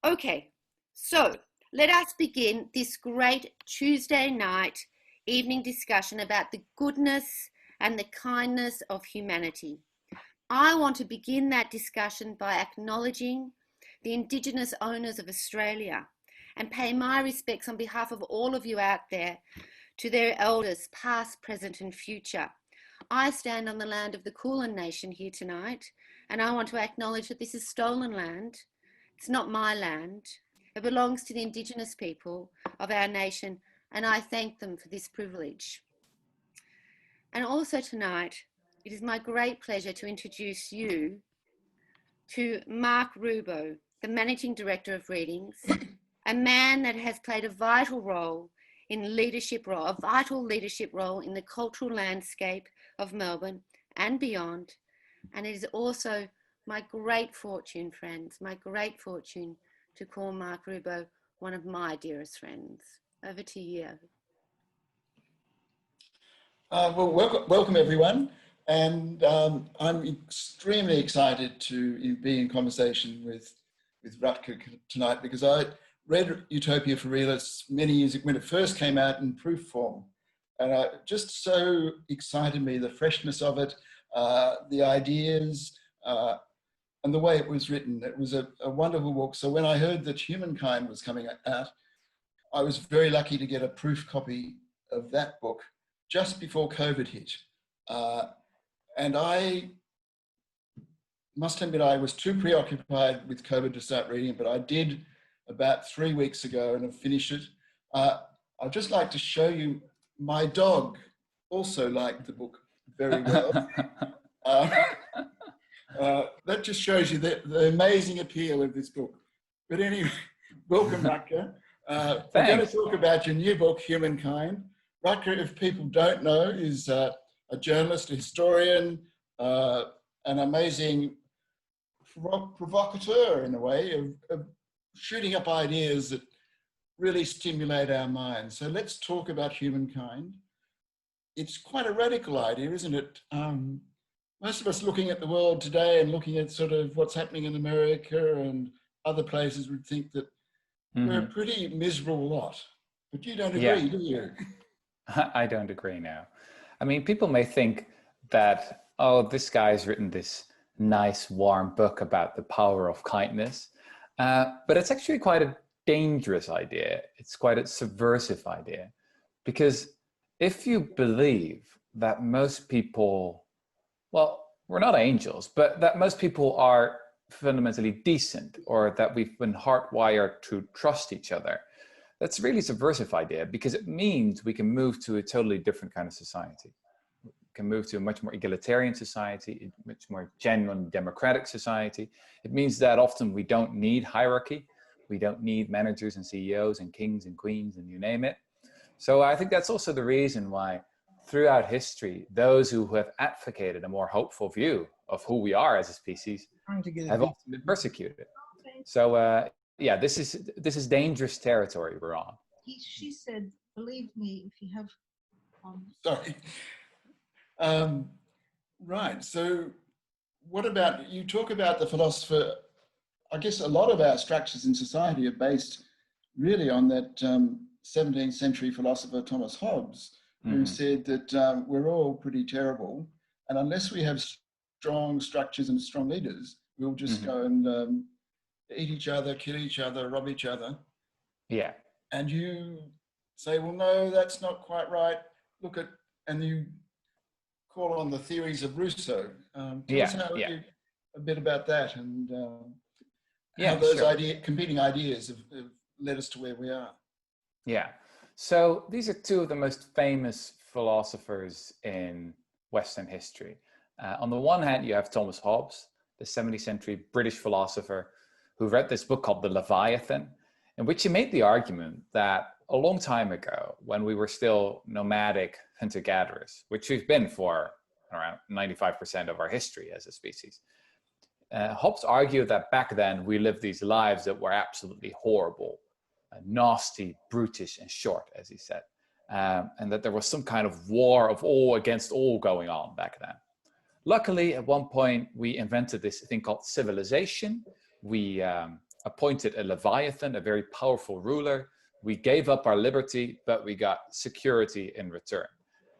Okay, so let us begin this great Tuesday night evening discussion about the goodness and the kindness of humanity. I want to begin that discussion by acknowledging the Indigenous owners of Australia and pay my respects on behalf of all of you out there to their elders, past, present and future. I stand on the land of the Kulin Nation here tonight, and I want to acknowledge that this is stolen land. It's not my land. It belongs to the Indigenous people of our nation, and I thank them for this privilege. And also tonight, it is my great pleasure to introduce you to Mark Rubbo, the Managing Director of Realists, a man that has played a vital leadership role in the cultural landscape of Melbourne and beyond. And it is also my great fortune, friends, my great fortune to call Mark Rubbo one of my dearest friends. Over to you. Welcome everyone. And I'm extremely excited to be in conversation with Rutger tonight, because I read Utopia for Realists many years ago when it first came out in proof form. And it just so excited me, the freshness of it, the ideas, and the way it was written. It was a wonderful book. So when I heard that Humankind was coming out, I was very lucky to get a proof copy of that book just before COVID hit. And I must admit I was too preoccupied with COVID to start reading it, but I did about 3 weeks ago and have finished it. I'd just like to show you, my dog also liked the book very well. That just shows you the amazing appeal of this book. But anyway, welcome, Rutger. We're going to talk about your new book, Humankind. Rutger, if people don't know, is a journalist, a historian, an amazing provocateur in a way of shooting up ideas that really stimulate our minds. So let's talk about Humankind. It's quite a radical idea, isn't it? Most of us looking at the world today and looking at sort of what's happening in America and other places would think that we're a pretty miserable lot. But you don't agree, do you? I don't agree now. I mean, people may think that, oh, this guy's written this nice, warm book about the power of kindness. But it's actually quite a dangerous idea. It's quite a subversive idea. Because if you believe that most people, well, we're not angels, but that most people are fundamentally decent, or that we've been hardwired to trust each other, that's a really subversive idea, because it means we can move to a totally different kind of society. We can move to a much more egalitarian society, a much more genuine democratic society. It means that often we don't need hierarchy. We don't need managers and CEOs and kings and queens and you name it. So I think that's also the reason why throughout history, those who have advocated a more hopeful view of who we are as a species have often been persecuted. So yeah, this is dangerous territory we're on. She said, believe me, if you have... Sorry. Right, so what about, you talk about the philosopher, I guess a lot of our structures in society are based really on that 17th century philosopher Thomas Hobbes, who said that we're all pretty terrible, and unless we have strong structures and strong leaders, we'll just go and eat each other, kill each other, rob each other. Yeah. And you say, well, no, that's not quite right. Look at, and you call on the theories of Rousseau. Tell us a bit about that, and how those competing ideas have led us to where we are. Yeah. So these are two of the most famous philosophers in Western history. On the one hand, you have Thomas Hobbes, the 17th century British philosopher, who read this book called The Leviathan, in which he made the argument that a long time ago, when we were still nomadic hunter-gatherers, which we've been for around 95% of our history as a species, Hobbes argued that back then we lived these lives that were absolutely horrible, nasty, brutish, and short, as he said, and that there was some kind of war of all against all going on back then. Luckily, at one point, we invented this thing called civilization. We appointed a Leviathan, a very powerful ruler. We gave up our liberty, but we got security in return.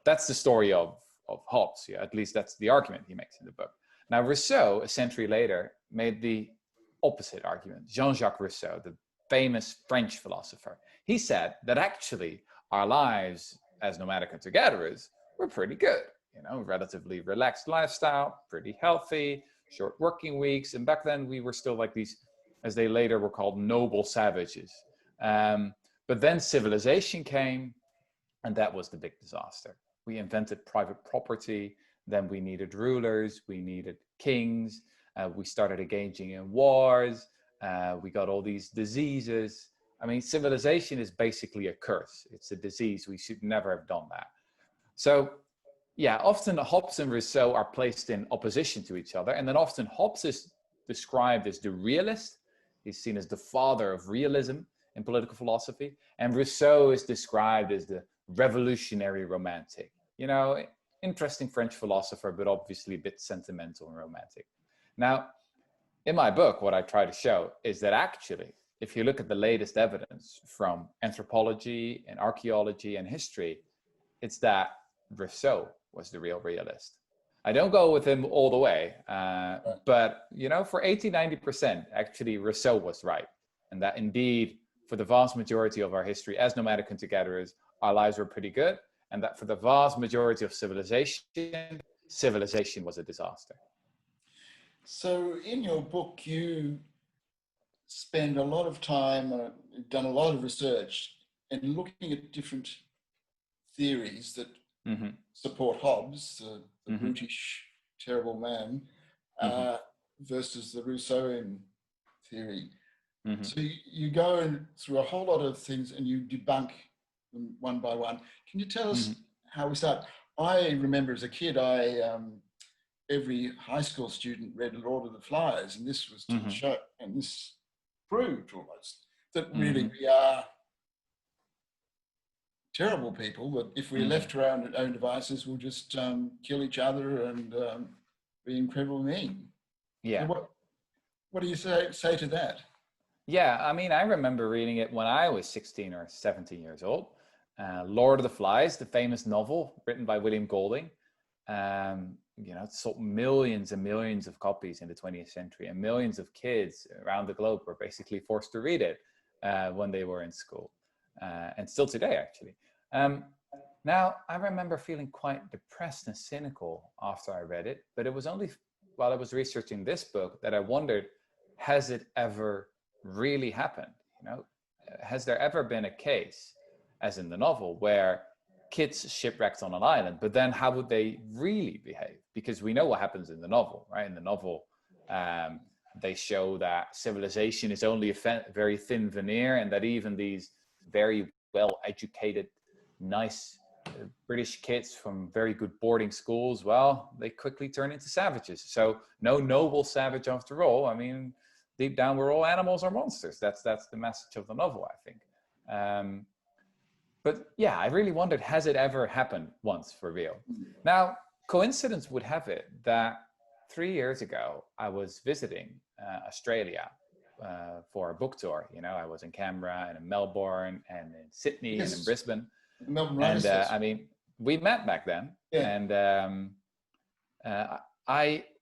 That's the story of Hobbes. Yeah, at least that's the argument he makes in the book. Now, Rousseau, a century later, made the opposite argument. Jean-Jacques Rousseau, the famous French philosopher, he said that actually our lives as nomadic hunter-gatherers were pretty good. You know, relatively relaxed lifestyle, pretty healthy, short working weeks. And back then we were still like these, as they later were called, noble savages. But then civilization came, and that was the big disaster. We invented private property, then we needed rulers, we needed kings, we started engaging in wars, we got all these diseases. I mean, civilization is basically a curse. It's a disease. We should never have done that. So yeah, often Hobbes and Rousseau are placed in opposition to each other. And then often Hobbes is described as the realist. He's seen as the father of realism in political philosophy. And Rousseau is described as the revolutionary romantic. You know, interesting French philosopher, but obviously a bit sentimental and romantic. Now, in my book, what I try to show is that actually, if you look at the latest evidence from anthropology and archaeology and history, it's that Rousseau was the real realist. I don't go with him all the way, but you know, for 80–90%, actually Rousseau was right. And that indeed, for the vast majority of our history as nomadic hunter-gatherers, our lives were pretty good. And that for the vast majority of civilization was a disaster. So in your book, you spend a lot of time, done a lot of research and looking at different theories that support Hobbes, the brutish, terrible man, versus the Rousseauian theory. So you go through a whole lot of things and you debunk them one by one. Can you tell us how we start? I remember as a kid, every high school student read Lord of the Flies, and this was to the show, and this proved almost that really we are terrible people, but if we're left to our own devices, we'll just kill each other and be incredibly mean. Yeah. So what do you say to that? Yeah, I mean, I remember reading it when I was 16 or 17 years old. Lord of the Flies, the famous novel written by William Golding. You know, it sold millions and millions of copies in the 20th century, and millions of kids around the globe were basically forced to read it when they were in school, and still today, actually. Now, I remember feeling quite depressed and cynical after I read it, but it was only while I was researching this book that I wondered, has it ever really happened? You know, has there ever been a case, as in the novel, where kids shipwrecked on an island, but then how would they really behave? Because we know what happens in the novel, right? In the novel, they show that civilization is only a very thin veneer, and that even these very well-educated, nice British kids from very good boarding schools, well, they quickly turn into savages. So no noble savage after all. I mean, deep down, we're all animals or monsters. That's the message of the novel, I think. But yeah, I really wondered, has it ever happened once for real? Now, coincidence would have it that 3 years ago, I was visiting Australia for a book tour. You know, I was in Canberra and in Melbourne and in Sydney and in Brisbane. Melbourne, and I mean, we met back then. Yeah. And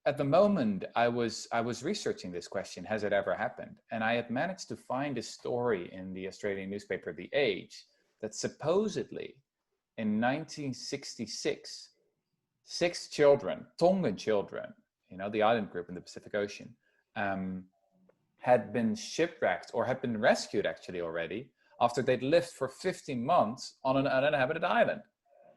at the moment, I was researching this question, has it ever happened? And I had managed to find a story in the Australian newspaper, The Age, that supposedly in 1966, 6 children, Tongan children, you know, the island group in the Pacific Ocean, had been shipwrecked or had been rescued actually already after they'd lived for 15 months on an uninhabited island.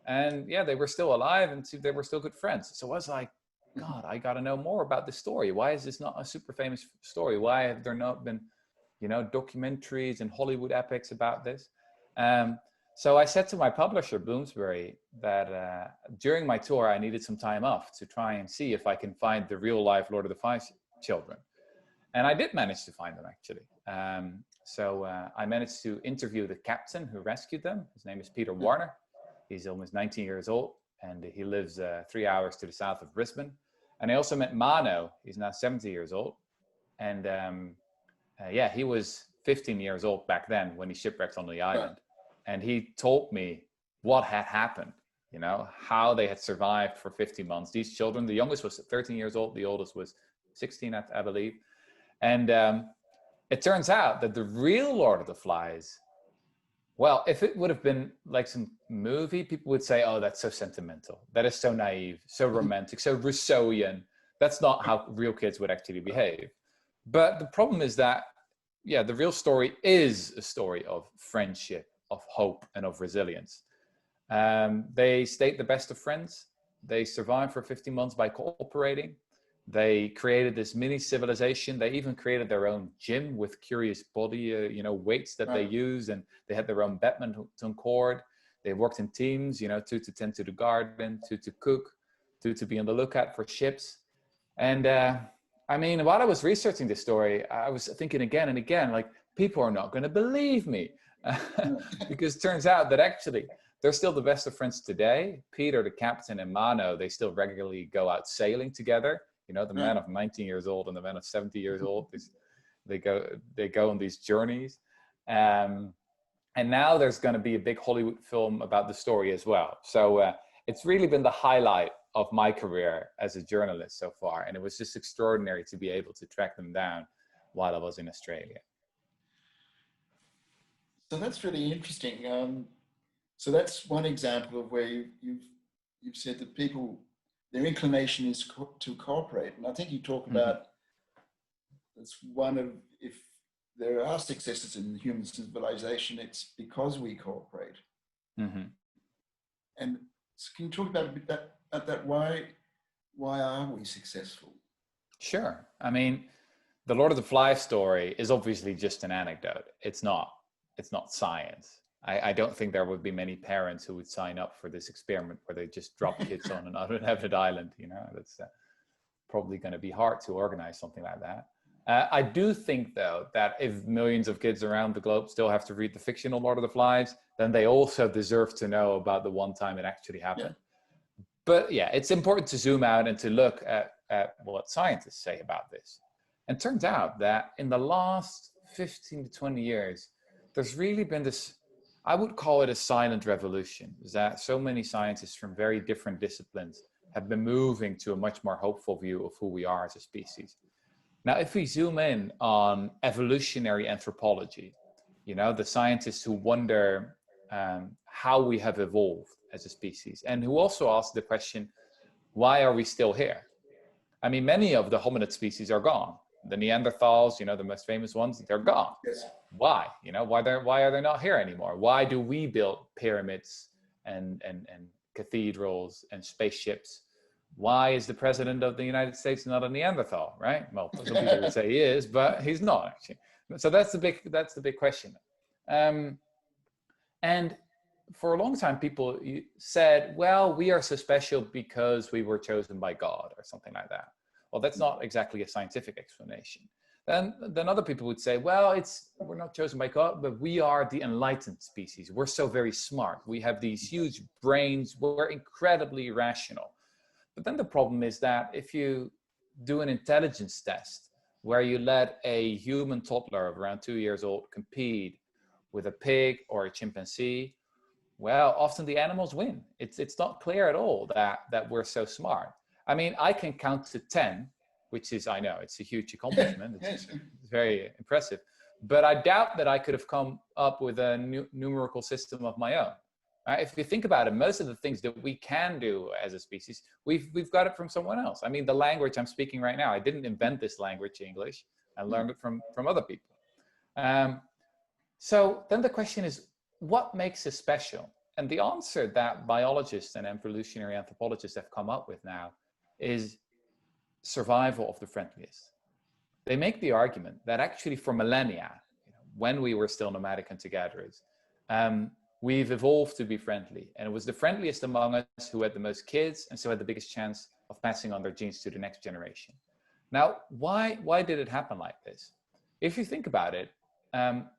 And yeah, they were still alive and they were still good friends. So I was like, God, I got to know more about this story. Why is this not a super famous story? Why have there not been, you know, documentaries and Hollywood epics about this? So I said to my publisher, Bloomsbury, that during my tour, I needed some time off to try and see if I can find the real life Lord of the Flies children. And I did manage to find them, actually. So I managed to interview the captain who rescued them. His name is Peter Warner. He's almost 19 years old, and he lives 3 hours to the south of Brisbane. And I also met Mano. He's now 70 years old. And yeah, he was 15 years old back then when he shipwrecked on the island. And he told me what had happened, you know, how they had survived for 50 months. These children, the youngest was 13 years old, the oldest was 16, I believe. And it turns out that the real Lord of the Flies, well, if it would have been like some movie, people would say, oh, that's so sentimental. That is so naive, so romantic, so Rousseauian. That's not how real kids would actually behave. But the problem is that, yeah, the real story is a story of friendship, of hope, and of resilience. They stayed the best of friends. They survived for 50 months by cooperating. They created this mini civilization. They even created their own gym with curious body, weights that they use, and they had their own badminton court. They worked in teams, 2 to tend to the garden, 2 to cook, 2 to be on the lookout for ships. And I mean, while I was researching this story, I was thinking again and again, like, people are not going to believe me. Because it turns out that actually they're still the best of friends today. Peter, the captain, and Mano, they still regularly go out sailing together. The man of 19 years old and the man of 70 years old, they go on these journeys. And now there's going to be a big Hollywood film about the story as well. So it's really been the highlight of my career as a journalist so far. And it was just extraordinary to be able to track them down while I was in Australia. So that's really interesting. So that's one example of where you've said that people, their inclination is to cooperate. And I think you talk about, that's one of, if there are successes in human civilization, it's because we cooperate. And so can you talk about that? Why are we successful? Sure. I mean, the Lord of the Flies story is obviously just an anecdote. It's not science. I don't think there would be many parents who would sign up for this experiment where they just drop kids on an uninhabited island. That's probably going to be hard to organize something like that. I do think, though, that if millions of kids around the globe still have to read the fictional Lord of the Flies, then they also deserve to know about the one time it actually happened. Yeah. But yeah, it's important to zoom out and to look at what scientists say about this. And it turns out that in the last 15 to 20 years, there's really been this, I would call it a silent revolution, is that so many scientists from very different disciplines have been moving to a much more hopeful view of who we are as a species. Now, if we zoom in on evolutionary anthropology, the scientists who wonder how we have evolved as a species, and who also ask the question, why are we still here? I mean, many of the hominid species are gone. The Neanderthals, the most famous ones, they're gone. Yes. Why? Why are they not here anymore? Why do we build pyramids and cathedrals and spaceships? Why is the president of the United States not a Neanderthal, right? Well, some people would say he is, but he's not actually. So that's the big question. And for a long time, people said, well, we are so special because we were chosen by God or something like that. Well, that's not exactly a scientific explanation. Then other people would say, well, we're not chosen by God, but we are the enlightened species. We're so very smart. We have these huge brains. We're incredibly rational. But then the problem is that if you do an intelligence test where you let a human toddler of around 2 years old compete with a pig or a chimpanzee, well, often the animals win. It's not clear at all that we're so smart. I mean, I can count to 10, which is, I know, it's a huge accomplishment. It's very impressive. But I doubt that I could have come up with a numerical system of my own. If you think about it, most of the things that we can do as a species, we've got it from someone else. I mean, the language I'm speaking right now, I didn't invent this language, English. I learned it from other people. So then the question is, what makes us special? And the answer that biologists and evolutionary anthropologists have come up with now is survival of the friendliest. They make the argument that actually for millennia, when we were still nomadic hunter-gatherers, we've evolved to be friendly. And it was the friendliest among us who had the most kids and so had the biggest chance of passing on their genes to the next generation. Now, why did it happen like this? If you think about it,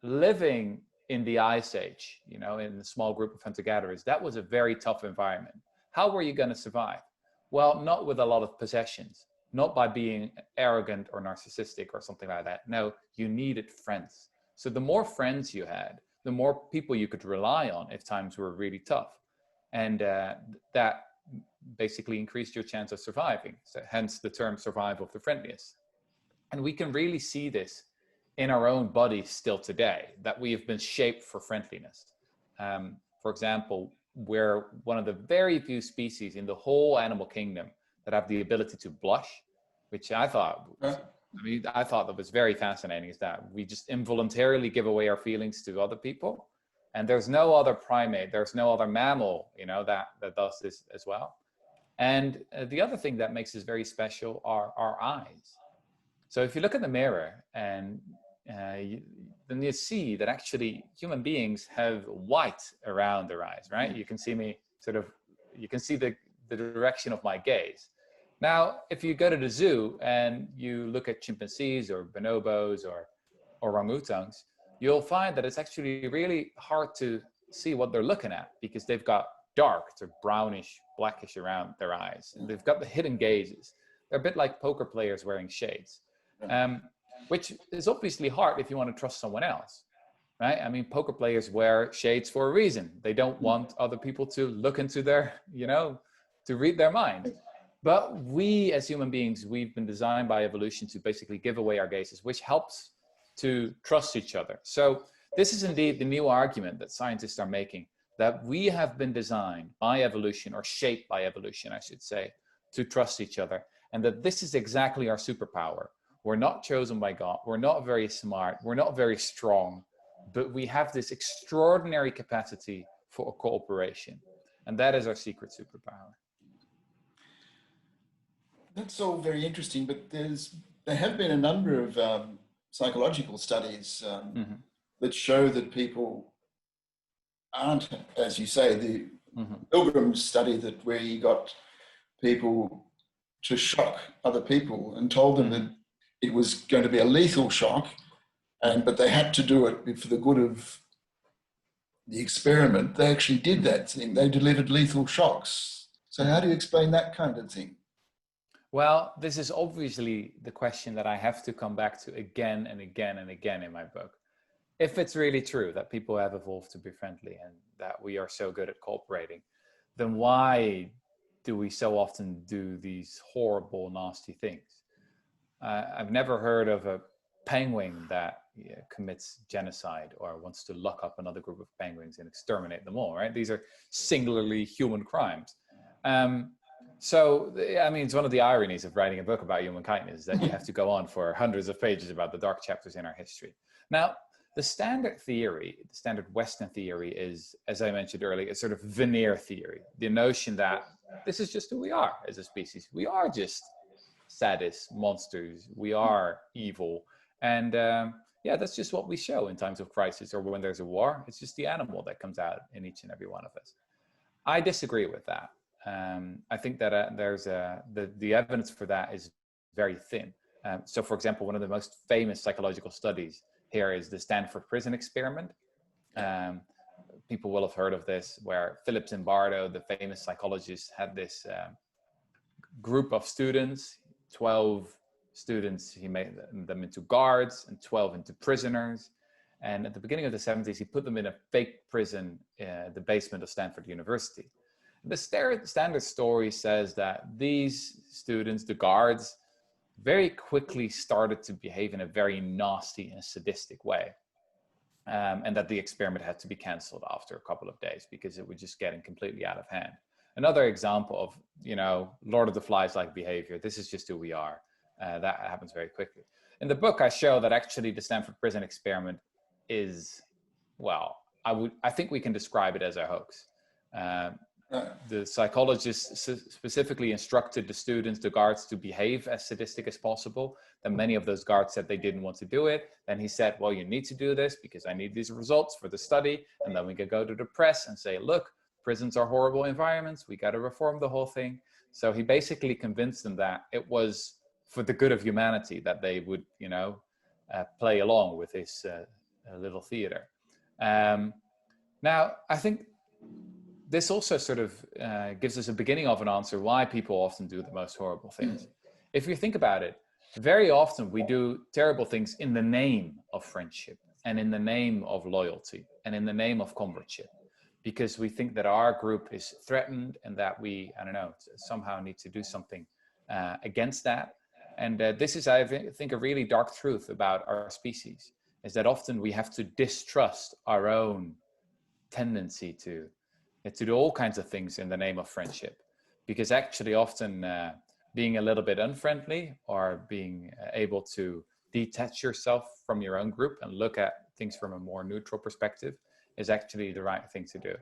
living in the Ice Age, in a small group of hunter-gatherers, that was a very tough environment. How were you going to survive? Well, not with a lot of possessions, not by being arrogant or narcissistic or something like that. No, you needed friends. So the more friends you had, the more people you could rely on if times were really tough. And that basically increased your chance of surviving. So hence the term survival of the friendliest. And we can really see this in our own bodies still today, that we have been shaped for friendliness. For example, we're one of the very few species in the whole animal kingdom that have the ability to blush, which I thought that was very fascinating, is that we just involuntarily give away our feelings to other people. And there's no other primate, there's no other mammal, that does this as well. And the other thing that makes us very special are our eyes. So if you look in the mirror and then you see that actually human beings have white around their eyes, right? You can see you can see the direction of my gaze. Now, if you go to the zoo and you look at chimpanzees or bonobos or orangutans, you'll find that it's actually really hard to see what they're looking at because they've got dark or brownish, blackish around their eyes. And they've got the hidden gazes. They're a bit like poker players wearing shades, which is obviously hard if you want to trust someone else, right? I mean, poker players wear shades for a reason. They don't want other people to look into their, to read their mind. But we as human beings, we've been designed by evolution to basically give away our gazes, which helps to trust each other. So this is indeed the new argument that scientists are making, that we have been designed by evolution, or shaped by evolution, I should say, to trust each other. And that this is exactly our superpower. We're not chosen by God. We're not very smart. We're not very strong, but we have this extraordinary capacity for cooperation. And that is our secret superpower. That's all very interesting, but there have been a number of psychological studies that show that people aren't, as you say, the Pilgrim study where he got people to shock other people and told them that it was going to be a lethal shock, but they had to do it for the good of the experiment. They actually did that thing. They delivered lethal shocks. So how do you explain that kind of thing? Well, this is obviously the question that I have to come back to again and again and again in my book. If it's really true that people have evolved to be friendly and that we are so good at cooperating, then why do we so often do these horrible, nasty things? I've never heard of a penguin that commits genocide or wants to lock up another group of penguins and exterminate them all, right? These are singularly human crimes. So, I mean, it's one of the ironies of writing a book about humankind is that you have to go on for hundreds of pages about the dark chapters in our history. Now, the standard theory, the standard Western theory is, as I mentioned earlier, a sort of veneer theory. The notion that this is just who we are as a species. We are just sadists, monsters. We are evil. And yeah, that's just what we show in times of crisis or when there's a war. It's just the animal that comes out in each and every one of us. I disagree with that. I think that the evidence for that is very thin. So, for example, one of the most famous psychological studies here is the Stanford Prison Experiment. People will have heard of this, where Philip Zimbardo, the famous psychologist, had this group of students, 12 students. He made them into guards and 12 into prisoners. And at the beginning of the 70s, he put them in a fake prison in the basement of Stanford University. The standard story says that these students, the guards, very quickly started to behave in a very nasty and sadistic way. And that the experiment had to be canceled after a couple of days because it was just getting completely out of hand. Another example of, Lord of the Flies-like behavior. This is just who we are. That happens very quickly. In the book, I show that actually the Stanford Prison Experiment is, well, I think we can describe it as a hoax. The psychologists specifically instructed the students, the guards, to behave as sadistic as possible. Then many of those guards said they didn't want to do it. Then he said, well, you need to do this because I need these results for the study. And then we could go to the press and say, look, prisons are horrible environments. We got to reform the whole thing. So he basically convinced them that it was for the good of humanity that they would, play along with this little theater. Now, I think this also sort of gives us a beginning of an answer why people often do the most horrible things. if you think about it, very often we do terrible things in the name of friendship and in the name of loyalty and in the name of comradeship, because we think that our group is threatened and that we, I don't know, somehow need to do something against that. And this is, I think, a really dark truth about our species, is that often we have to distrust our own tendency to do all kinds of things in the name of friendship, because actually often being a little bit unfriendly or being able to detach yourself from your own group and look at things from a more neutral perspective is actually the right thing to do.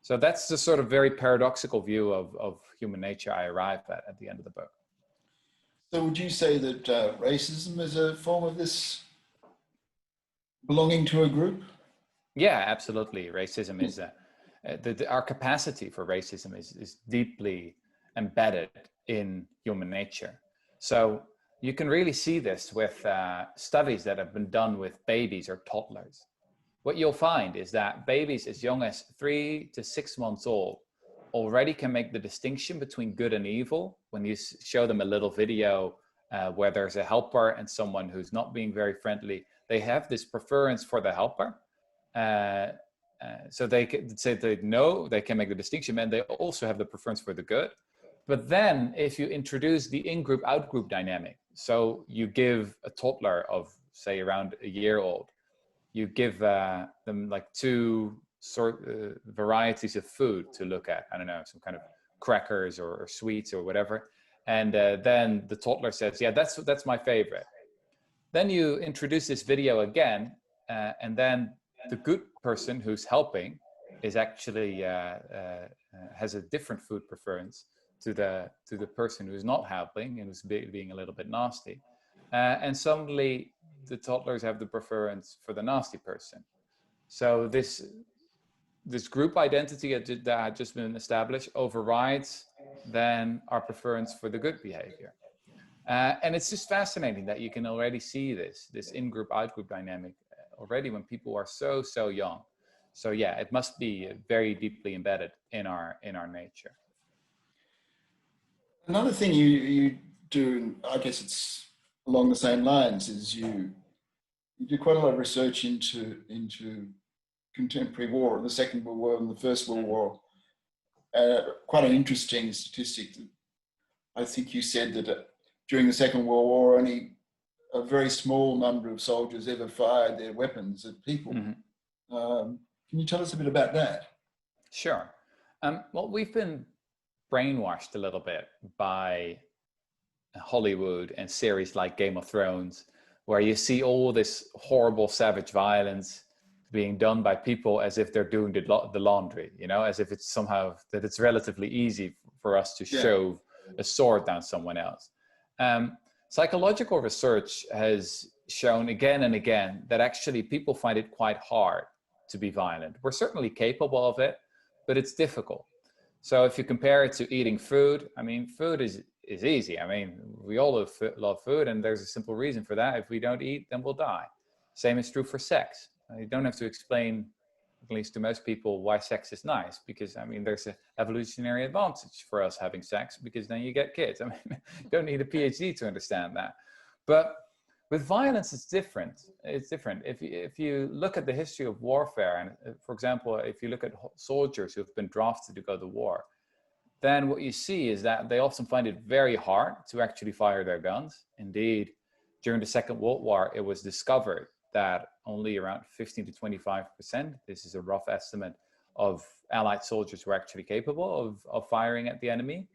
So that's the sort of very paradoxical view of human nature I arrive at the end of the book. So would you say that racism is a form of this belonging to a group? Yeah, absolutely. Racism is our capacity for racism is deeply embedded in human nature. So you can really see this with studies that have been done with babies or toddlers. What you'll find is that babies as young as 3 to 6 months old already can make the distinction between good and evil. When you show them a little video where there's a helper and someone who's not being very friendly, they have this preference for the helper. So they can say they know they can make the distinction, and they also have the preference for the good. But then if you introduce the in-group, out-group dynamic, so you give a toddler of, say, around a year old, you give them like 2 varieties of food to look at, I don't know, some kind of crackers or sweets or whatever. And then the toddler says, yeah, that's my favorite. Then you introduce this video again, and then the good person who's helping is actually has a different food preference to the person who's not helping and who's being a little bit nasty. And suddenly the toddlers have the preference for the nasty person. So this group identity that had just been established overrides then our preference for the good behavior. And it's just fascinating that you can already see this in-group, out-group dynamic already when people are so young. So yeah, it must be very deeply embedded in our nature. Another thing you do, and I guess it's along the same lines, is you do quite a lot of research into contemporary war, the Second World War and the First World War. Quite an interesting statistic. I think you said that during the Second World War, only a very small number of soldiers ever fired their weapons at people. Mm-hmm. Can you tell us a bit about that? Sure. Well, we've been brainwashed a little bit by Hollywood and series like Game of Thrones, where you see all this horrible, savage violence being done by people as if they're doing the laundry, you know, as if it's somehow that it's relatively easy for us to shove a sword down someone else. Psychological research has shown again and again that actually people find it quite hard to be violent. We're certainly capable of it, but it's difficult. So if you compare it to eating food, I mean, food is easy. I mean, we all love food, and there's a simple reason for that. If we don't eat, then we'll die. Same is true for sex. You don't have to explain, at least to most people, why sex is nice, because I mean, there's an evolutionary advantage for us having sex, because then you get kids. I mean, you don't need a PhD to understand that. But with violence, it's different. It's different. If you look at the history of warfare, and for example, if you look at soldiers who have been drafted to go to war, then what you see is that they often find it very hard to actually fire their guns. Indeed, during the Second World War, it was discovered that only around 15 to 25%, this is a rough estimate, of Allied soldiers were actually capable of firing at the enemy.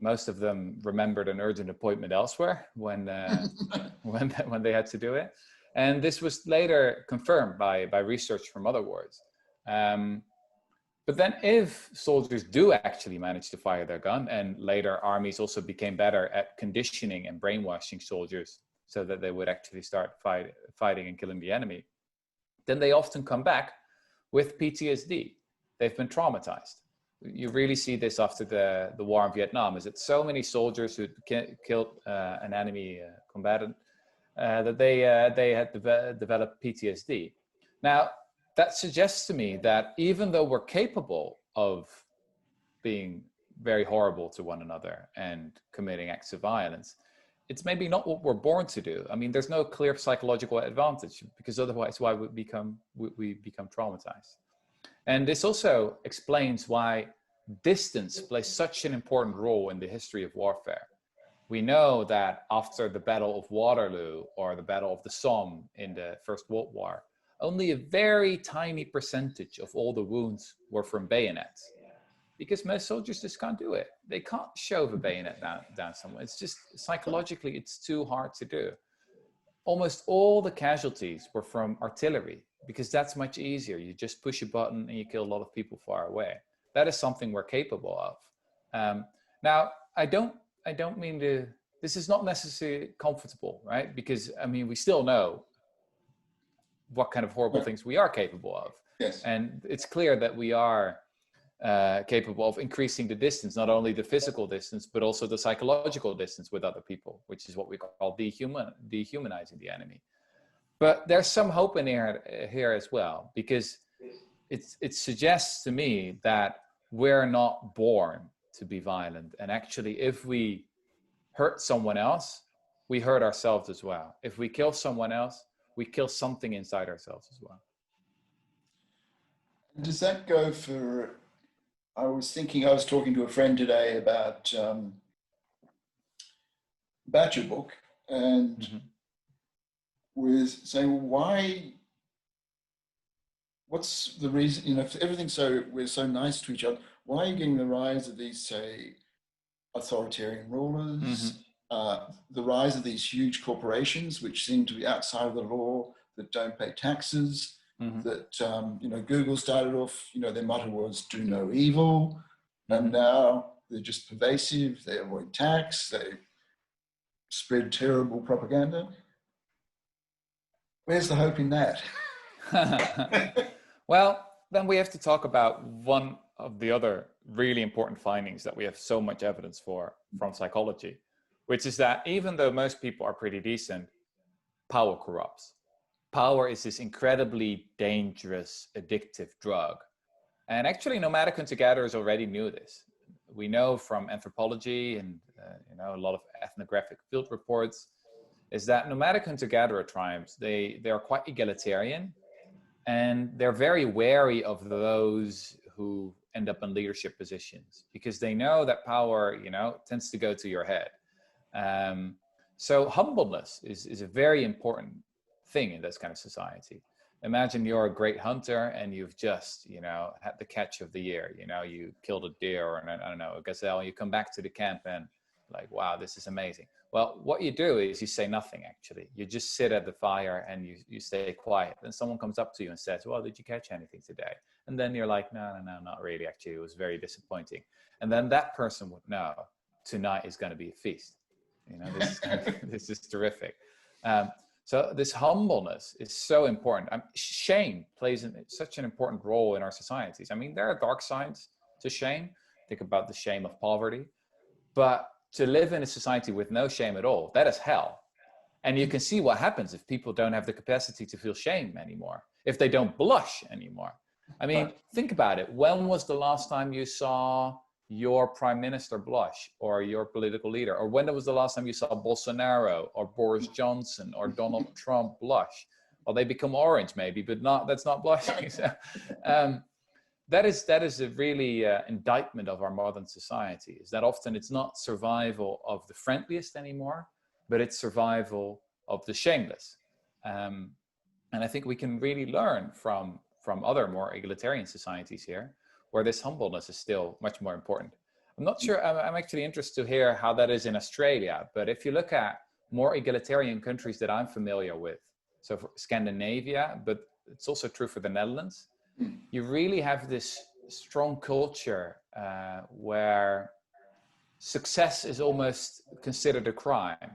Most of them remembered an urgent appointment elsewhere when they had to do it. And this was later confirmed by research from other wars. But then if soldiers do actually manage to fire their gun, and later armies also became better at conditioning and brainwashing soldiers so that they would actually start fighting and killing the enemy, then they often come back with PTSD. They've been traumatized. You really see this after the war in Vietnam, is that so many soldiers who killed an enemy combatant that they had developed PTSD. Now, that suggests to me that even though we're capable of being very horrible to one another and committing acts of violence, it's maybe not what we're born to do. I mean, there's no clear psychological advantage, because otherwise why we become traumatized. And this also explains why distance plays such an important role in the history of warfare. We know that after the Battle of Waterloo or the Battle of the Somme in the First World War, only a very tiny percentage of all the wounds were from bayonets, because most soldiers just can't do it. They can't shove a bayonet down someone. It's just psychologically, it's too hard to do. Almost all the casualties were from artillery, because that's much easier. You just push a button and you kill a lot of people far away. That is something we're capable of. Now, I don't mean to, this is not necessarily comfortable, right? Because, I mean, we still know what kind of horrible things we are capable of. Yes. And it's clear that we are capable of increasing the distance, not only the physical distance, but also the psychological distance with other people, which is what we call dehumanizing the enemy. But there's some hope in here as well, because it suggests to me that we're not born to be violent. And actually, if we hurt someone else, we hurt ourselves as well. If we kill someone else, we kill something inside ourselves as well. Does that go for, I was talking to a friend today about your book, and was saying, what's the reason, you know, if everything's we're so nice to each other, why are you getting the rise of these, say, authoritarian rulers, the rise of these huge corporations which seem to be outside of the law, that don't pay taxes, that, you know, Google started off, you know, their motto was do no evil, and now they're just pervasive, they avoid tax, they spread terrible propaganda. Where's the hope in that? Well, then we have to talk about one of the other really important findings that we have so much evidence for from psychology, which is that even though most people are pretty decent, power corrupts. Power is this incredibly dangerous, addictive drug. And actually, nomadic hunter-gatherers already knew this. We know from anthropology and you know, a lot of ethnographic field reports is that nomadic hunter-gatherer tribes, they are quite egalitarian, and they're very wary of those who end up in leadership positions, because they know that power, you know, tends to go to your head. So humbleness is a very important thing in this kind of society. Imagine you're a great hunter and you've just, you know, had the catch of the year. You know, you killed a deer or I don't know, a gazelle. You come back to the camp and like, wow, this is amazing. Well, what you do is you say nothing, actually. You just sit at the fire and you stay quiet. And someone comes up to you and says, well, did you catch anything today? And then you're like, no, not really, actually. It was very disappointing. And then that person would know tonight is going to be a feast. You know, this is terrific. So this humbleness is so important. Shame plays such an important role in our societies. I mean, there are dark sides to shame. Think about the shame of poverty. But to live in a society with no shame at all, that is hell. And you can see what happens if people don't have the capacity to feel shame anymore, if they don't blush anymore. I mean, think about it. When was the last time you saw your prime minister blush, or your political leader? Or when was the last time you saw Bolsonaro or Boris Johnson or Donald Trump blush? Well, they become orange maybe, but that's not blushing. So, that is a really indictment of our modern society, is that often it's not survival of the friendliest anymore, but it's survival of the shameless. And I think we can really learn from other more egalitarian societies here, where this humbleness is still much more important. I'm not sure, I'm actually interested to hear how that is in Australia, but if you look at more egalitarian countries that I'm familiar with, so for Scandinavia, but it's also true for the Netherlands, you really have this strong culture where success is almost considered a crime,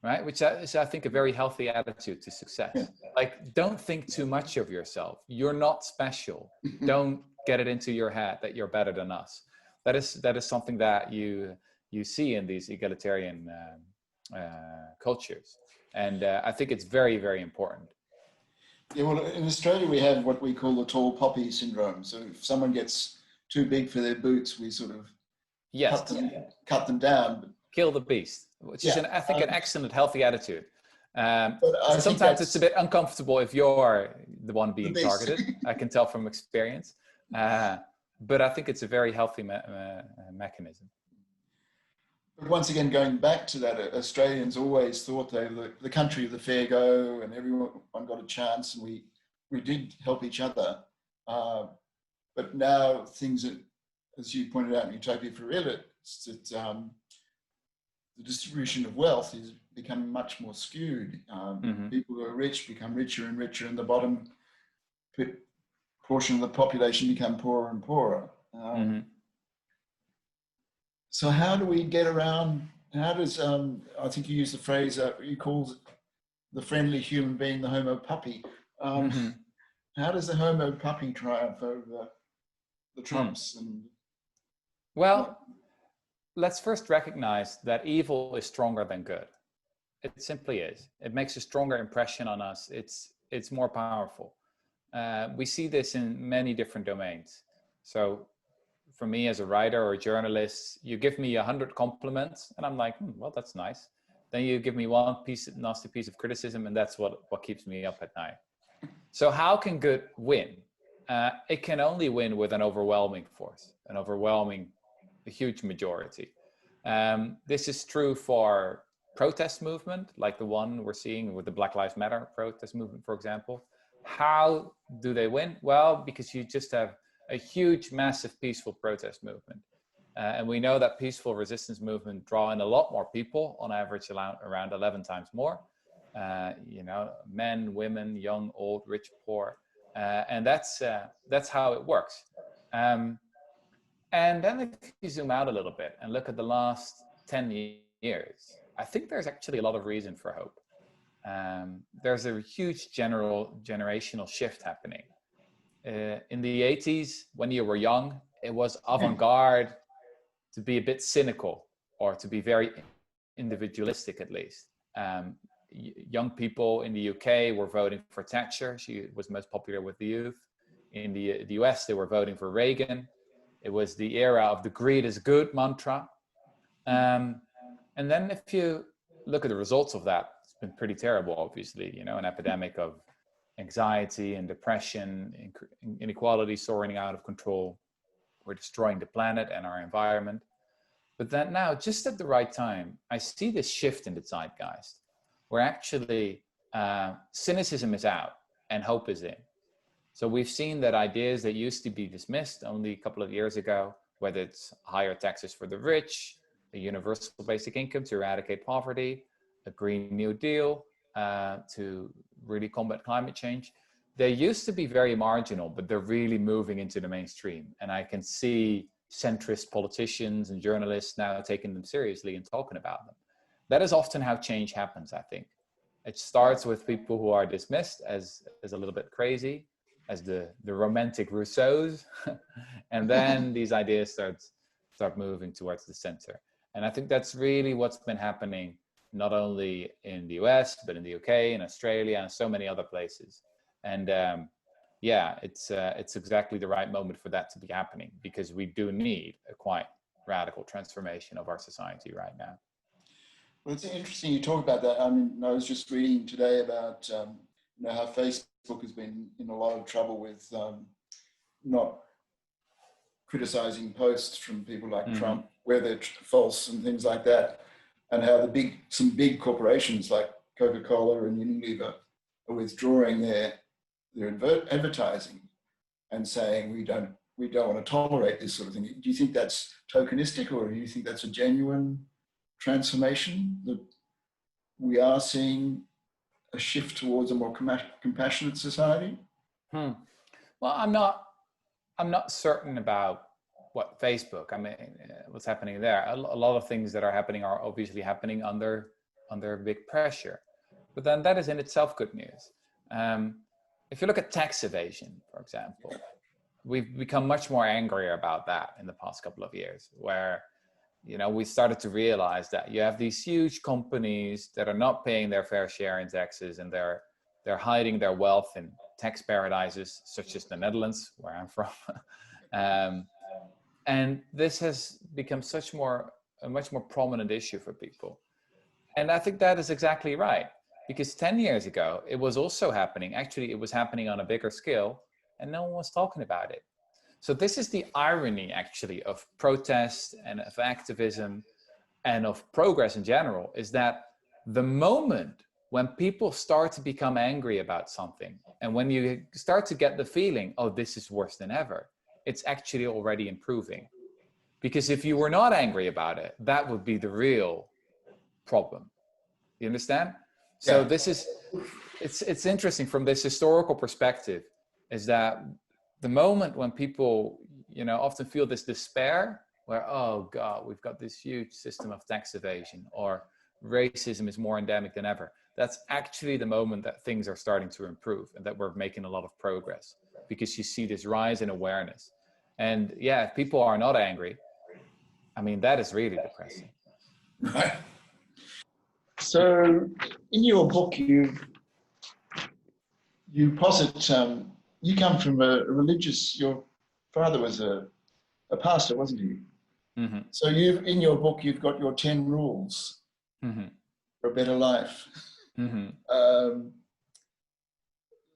right? Which is, I think, a very healthy attitude to success. Like, don't think too much of yourself. You're not special. Don't get it into your head that you're better than us. That is something that you see in these egalitarian cultures. And I think it's very, very important. Yeah, well, in Australia, we have what we call the tall poppy syndrome. So if someone gets too big for their boots, we sort of cut them down. But kill the beast, which is, I think, an excellent, healthy attitude. Sometimes it's a bit uncomfortable if you're the one being targeted. I can tell from experience. But I think it's a very healthy mechanism. But once again, going back to that, Australians always thought they were the country of the fair go, and everyone got a chance, and we did help each other. But now things, as you pointed out in Utopia for Realists, that the distribution of wealth is becoming much more skewed. People who are rich become richer and richer, and the bottom portion of the population become poorer and poorer. So how do we get around, how does, I think you used the phrase, you called the friendly human being the homo puppy. How does the homo puppy triumph over the Trumps? Well, let's first recognize that evil is stronger than good. It simply is. It makes a stronger impression on us. It's more powerful. We see this in many different domains. So for me as a writer or a journalist, you give me 100 compliments and I'm like, well, that's nice. Then you give me one nasty piece of criticism, and that's what keeps me up at night. So how can good win? It can only win with an overwhelming force, a huge majority. This is true for protest movement, like the one we're seeing with the Black Lives Matter protest movement, for example. How do they win? Well, because you just have a huge, massive, peaceful protest movement. And we know that peaceful resistance movement draw in a lot more people, on average around 11 times more. Men, women, young, old, rich, poor. And that's how it works. And then if you zoom out a little bit and look at the last 10 years, I think there's actually a lot of reason for hope. There's a huge generational shift happening. In the 80s, when you were young, it was avant-garde to be a bit cynical, or to be very individualistic at least. Young people in the UK were voting for Thatcher. She was most popular with the youth. In the US, they were voting for Reagan. It was the era of the greed is good mantra. And then if you look at the results of that, it's been pretty terrible, obviously, an epidemic of anxiety and depression, inequality soaring out of control. We're destroying the planet and our environment. But then now, just at the right time, I see this shift in the zeitgeist, where actually cynicism is out and hope is in. So we've seen that ideas that used to be dismissed only a couple of years ago, whether it's higher taxes for the rich, a universal basic income to eradicate poverty, a Green New Deal to really combat climate change, they used to be very marginal, but they're really moving into the mainstream. And I can see centrist politicians and journalists now taking them seriously and talking about them. That is often how change happens, I think. It starts with people who are dismissed as a little bit crazy, as the romantic Rousseaus, and then these ideas start moving towards the center. And I think that's really what's been happening, not only in the US, but in the UK, in Australia, and so many other places. And it's exactly the right moment for that to be happening, because we do need a quite radical transformation of our society right now. Well, it's interesting you talk about that. I mean, I was just reading today about how Facebook has been in a lot of trouble with not criticizing posts from people like Trump, where they're false and things like that, and how some big corporations like Coca-Cola and Unilever are withdrawing their advertising and saying we don't want to tolerate this sort of thing. Do you think that's tokenistic, or do you think that's a genuine transformation, that we are seeing a shift towards a more compassionate society? Well, I'm not certain about what Facebook, what's happening there. A lot of things that are happening are obviously happening under big pressure, but then that is in itself good news. If you look at tax evasion, for example, we've become much more angry about that in the past couple of years, where we started to realize that you have these huge companies that are not paying their fair share in taxes, and they're hiding their wealth in tax paradises such as the Netherlands, where I'm from. And this has become such more a much more prominent issue for people. And I think that is exactly right, because 10 years ago, it was also happening. Actually, it was happening on a bigger scale, and no one was talking about it. So this is the irony, actually, of protest and of activism and of progress in general, is that the moment when people start to become angry about something, and when you start to get the feeling, oh, this is worse than ever, it's actually already improving. Because if you were not angry about it, that would be the real problem. You understand? So Yeah. this is, it's interesting from this historical perspective, is that the moment when people, you know, often feel this despair, where, oh God, we've got this huge system of tax evasion, or racism is more endemic than ever. That's actually the moment that things are starting to improve and that we're making a lot of progress, because you see this rise in awareness. And yeah, if people are not angry, I mean, that is really depressing. Right. So in your book, you posit, you come from a religious, your father was a pastor, wasn't he? Mm-hmm. So in your book, you've got your 10 rules for a better life.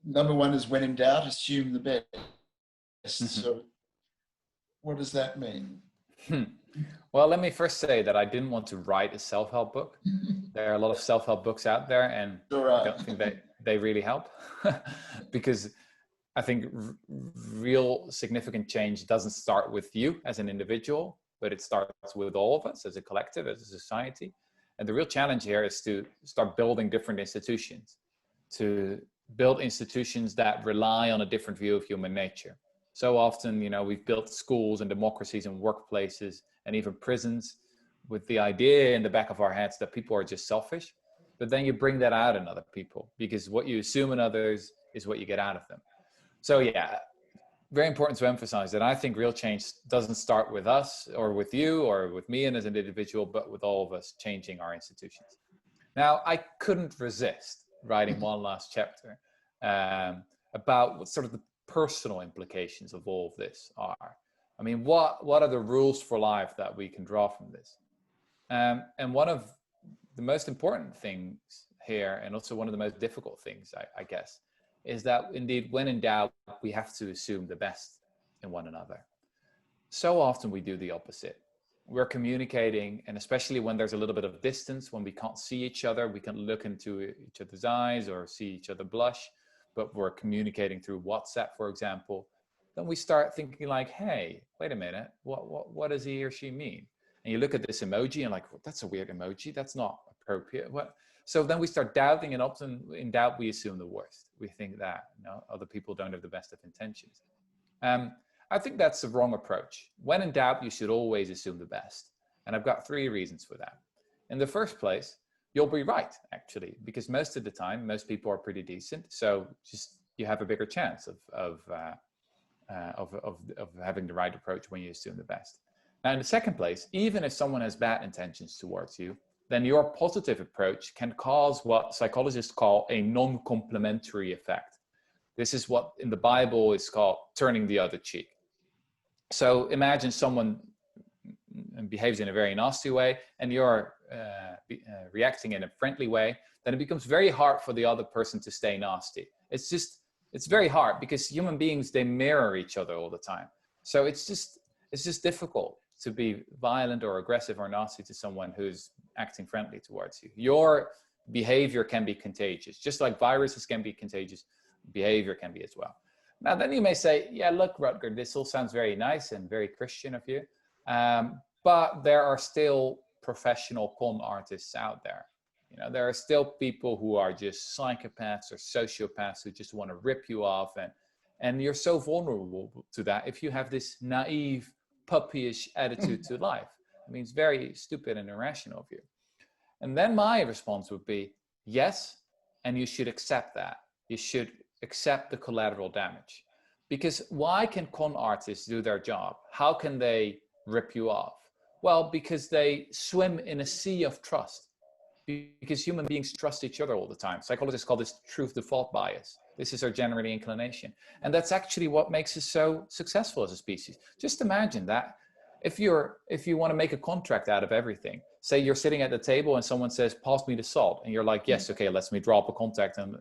Number one is, when in doubt, assume the best. So what does that mean? Well, let me first say that I didn't want to write a self-help book. There are a lot of self-help books out there, and I don't think they really help because I think real significant change doesn't start with you as an individual, but it starts with all of us as a collective, as a society. And the real challenge here is to start building different institutions, to build institutions that rely on a different view of human nature. So often, you know, we've built schools and democracies and workplaces and even prisons with the idea in the back of our heads that people are just selfish. But then you bring that out in other people, because what you assume in others is what you get out of them. So yeah, very important to emphasize that I think real change doesn't start with us or with you or with me and as an individual, but with all of us changing our institutions. Now, I couldn't resist writing one last chapter about what sort of the personal implications of all of this are. I mean, what are the rules for life that we can draw from this? And one of the most important things here, and also one of the most difficult things, I guess, is that indeed, when in doubt, we have to assume the best in one another. So often we do the opposite. We're communicating, and especially when there's a little bit of distance, when we can't see each other, we can look into each other's eyes or see each other blush, but we're communicating through WhatsApp, for example. Then we start thinking like, hey, wait a minute, what does he or she mean? And you look at this emoji and like, well, that's a weird emoji, that's not appropriate. What? So then we start doubting, and often in doubt, we assume the worst. We think that, you know, other people don't have the best of intentions. I think that's the wrong approach. When in doubt, you should always assume the best. And I've got 3 reasons for that. In the first place, you'll be right, actually, because most of the time, most people are pretty decent. So just you have a bigger chance of having the right approach when you assume the best. Now, in the second place, even if someone has bad intentions towards you, then your positive approach can cause what psychologists call a non-complementary effect. This is what in the Bible is called turning the other cheek. So imagine someone behaves in a very nasty way and you're reacting in a friendly way, then it becomes very hard for the other person to stay nasty. It's very hard because human beings, they mirror each other all the time. So it's just difficult to be violent or aggressive or nasty to someone who's acting friendly towards you. Your behavior can be contagious, just like viruses can be contagious, behavior can be as well. Now, then you may say, yeah, look, Rutger, this all sounds very nice and very Christian of you, but there are still professional con artists out there. You know, there are still people who are just psychopaths or sociopaths who just want to rip you off, and you're so vulnerable to that if you have this naive, puppyish attitude to life. I mean, it's very stupid and irrational of you. And then my response would be, yes, and you should accept that. You should accept the collateral damage. Because why can con artists do their job? How can they rip you off? Well, because they swim in a sea of trust. Because human beings trust each other all the time. Psychologists call this truth default bias. This is our general inclination. And that's actually what makes us so successful as a species. Just imagine that If you want to make a contract out of everything, say you're sitting at the table and someone says, pass me the salt. And you're like, yes, okay, let me draw up a contract and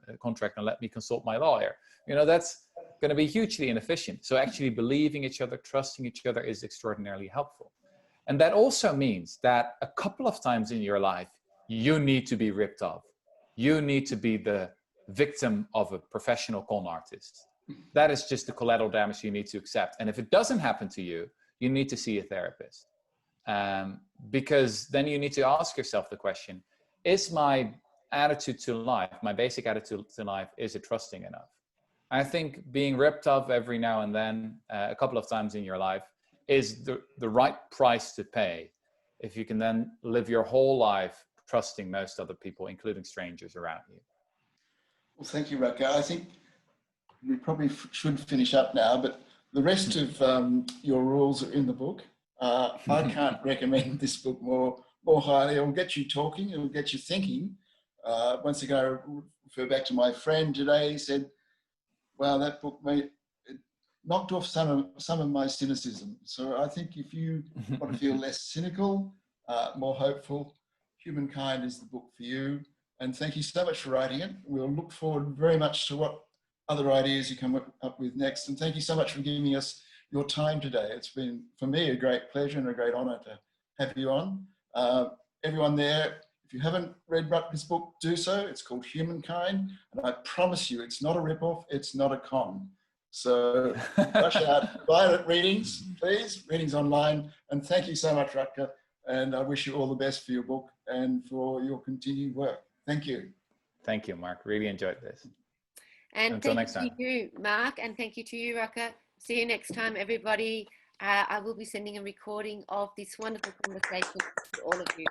let me consult my lawyer. You know, that's going to be hugely inefficient. So actually believing each other, trusting each other is extraordinarily helpful. And that also means that a couple of times in your life, you need to be ripped off. You need to be the victim of a professional con artist. That is just the collateral damage you need to accept. And if it doesn't happen to you, you need to see a therapist. Because then you need to ask yourself the question, is my attitude to life, my basic attitude to life, is it trusting enough? I think being ripped off every now and then, a couple of times in your life, is the right price to pay if you can then live your whole life trusting most other people, including strangers around you. Well, thank you, Rutger. I think we probably should finish up now, but the rest of your rules are in the book. I can't recommend this book more highly. It will get you talking. It will get you thinking. Once again, I refer back to my friend today. He said, "Wow, that book it knocked off some of my cynicism." So I think if you want to feel less cynical, more hopeful, Humankind is the book for you. And thank you so much for writing it. We'll look forward very much to what other ideas you come up with next. And thank you so much for giving us your time today. It's been, for me, a great pleasure and a great honor to have you on. Everyone there, if you haven't read Rutger's book, do so. It's called Humankind. And I promise you, it's not a ripoff, it's not a con. So rush out, buy it at readings, please, readings online. And thank you so much, Rutger. And I wish you all the best for your book and for your continued work. Thank you. Thank you, Mark. Really enjoyed this. And until thank next you time. to you, Mark, and thank you to you, Rutger. See you next time, everybody. I will be sending a recording of this wonderful conversation to all of you.